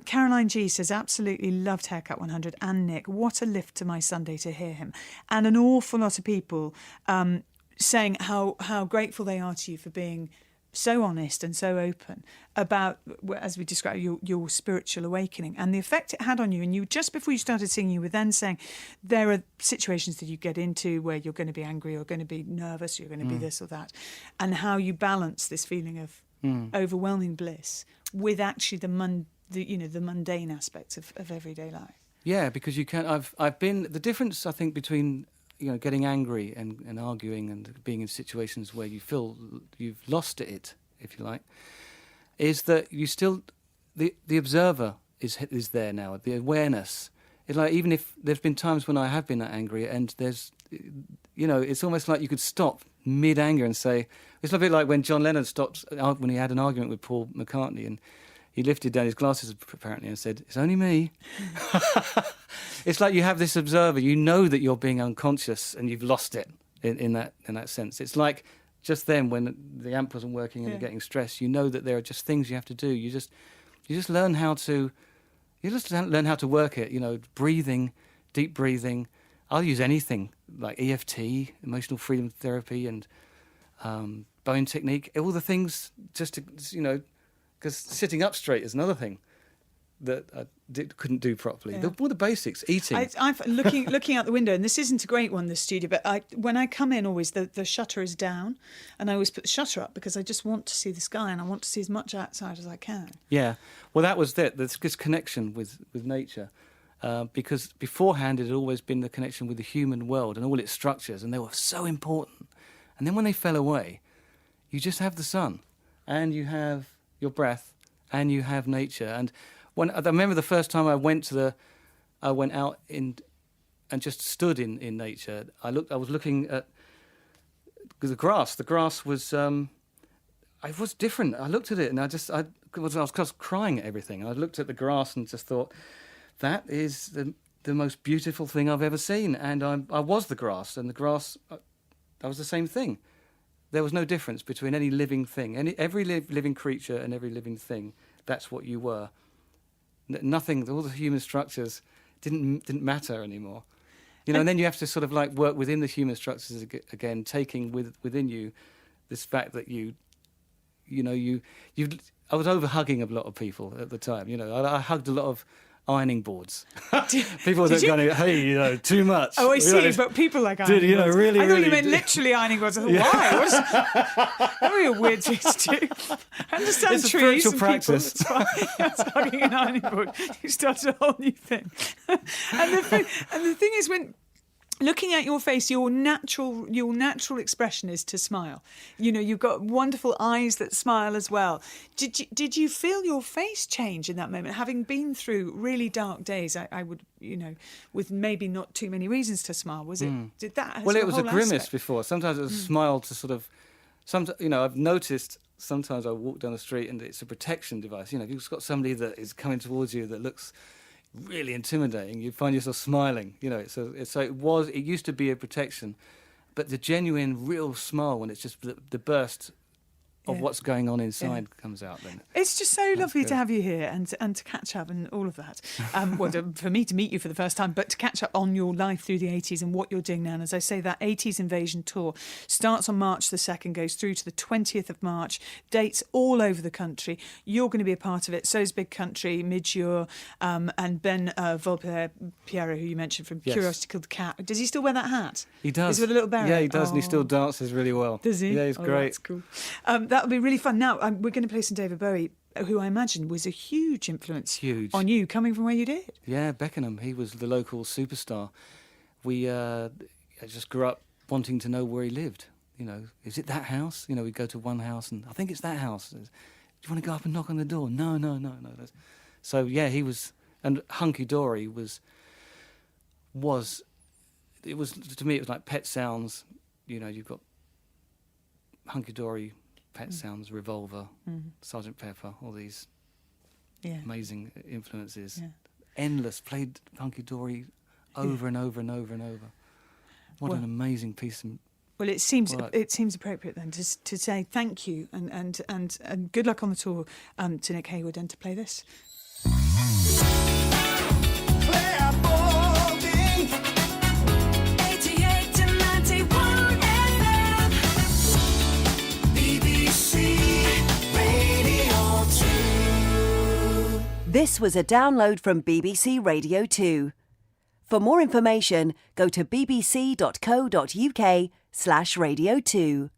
Caroline G says, absolutely loved Haircut 100 and Nick. What a lift to my Sunday to hear him. And an awful lot of people saying how grateful they are to you for being so honest and so open about, as we described, your spiritual awakening and the effect it had on you. And you, just before you started singing, you were then saying there are situations that you get into where you're going to be angry or going to be nervous, you're going to be this or that, and how you balance this feeling of overwhelming bliss with actually the mundane aspects of everyday life. Yeah, because you can. I've been the difference, I think, between getting angry and arguing and being in situations where you feel you've lost it, if you like, is that you still the observer is there now. The awareness. It's like, even if there's been times when I have been that angry, and there's it's almost like you could stop mid anger and say, it's a bit like when John Lennon stopped when he had an argument with Paul McCartney, and he lifted down his glasses apparently and said, "It's only me." It's like you have this observer. You know that you're being unconscious and you've lost it in that sense. It's like just then when the amp wasn't working and you're getting stressed. You know that there are just things you have to do. You just learn how to work it. Breathing, deep breathing. I'll use anything like EFT, emotional freedom therapy, and bone technique. All the things just to because sitting up straight is another thing that I couldn't do properly. Yeah. All the basics, eating. I'm looking out the window, and this isn't a great one, this studio, but when I come in, always the shutter is down, and I always put the shutter up because I just want to see the sky and I want to see as much outside as I can. Yeah, well, that was it. This connection with nature. Because beforehand it had always been the connection with the human world and all its structures, and they were so important. And then when they fell away, you just have the sun, and you have your breath, and you have nature. And when I remember the first time I went out and just stood in nature. I was looking at the grass. The grass was it was different. I looked at it and I was crying at everything. I looked at the grass and just thought, that is the most beautiful thing I've ever seen. And I was the grass, and the grass, that was the same thing. There was no difference between any living thing, every living creature and every living thing. That's what you were. Nothing, all the human structures didn't matter anymore. And then you have to sort of like work within the human structures again, taking within you this fact that I was over-hugging a lot of people at the time. I hugged a lot of ironing boards. People that going, hey, too much. Oh, I see, but people like ironing boards. Really, I thought you meant literally ironing boards. I thought, why? That would be a weird thing to do. I understand it's trees and practice. People. It's hugging an ironing board. You started a whole new thing. and the thing is, when looking at your face, your natural expression is to smile. You've got wonderful eyes that smile as well. Did you feel your face change in that moment, having been through really dark days? I would, with maybe not too many reasons to smile. Was it? Did that? Well, it was a grimace aspect before. Sometimes it was a smile to sort of. I've noticed. Sometimes I walk down the street and it's a protection device. If you've got somebody that is coming towards you that looks really intimidating, you find yourself smiling. It used to be a protection, but the genuine, real smile, when it's just the burst of what's going on inside comes out. Then it's just so lovely to have you here and to catch up and all of that. For me to meet you for the first time, but to catch up on your life through the 80s and what you're doing now. And as I say, that 80s Invasion tour starts on March the 2nd, goes through to the 20th of March, dates all over the country. You're going to be a part of it. So is Big Country, Midjour, and Ben Volpiero, who you mentioned from Curiosity Killed the Cat. Does he still wear that hat? He does. Is it with a little beret? Yeah, he does, and he still dances really well. Does he? Yeah, he's great. That's cool. That would be really fun. Now, we're going to play some David Bowie, who I imagine was a huge influence on you, coming from where you did. Yeah, Beckenham. He was the local superstar. I just grew up wanting to know where he lived. Is it that house? We'd go to one house and I think it's that house. Do you want to go up and knock on the door? No. So, yeah, he was... And Hunky Dory was... It was, to me, it was like Pet Sounds. You've got Hunky Dory... Pet Sounds, Revolver, Sgt. Pepper, all these amazing influences. Yeah. Endless, played Hunky Dory over and over and over and over. What an amazing piece of work. It seems appropriate then to say thank you and good luck on the tour to Nick Heyward and to play this. This was a download from BBC Radio 2. For more information, go to bbc.co.uk/radio2.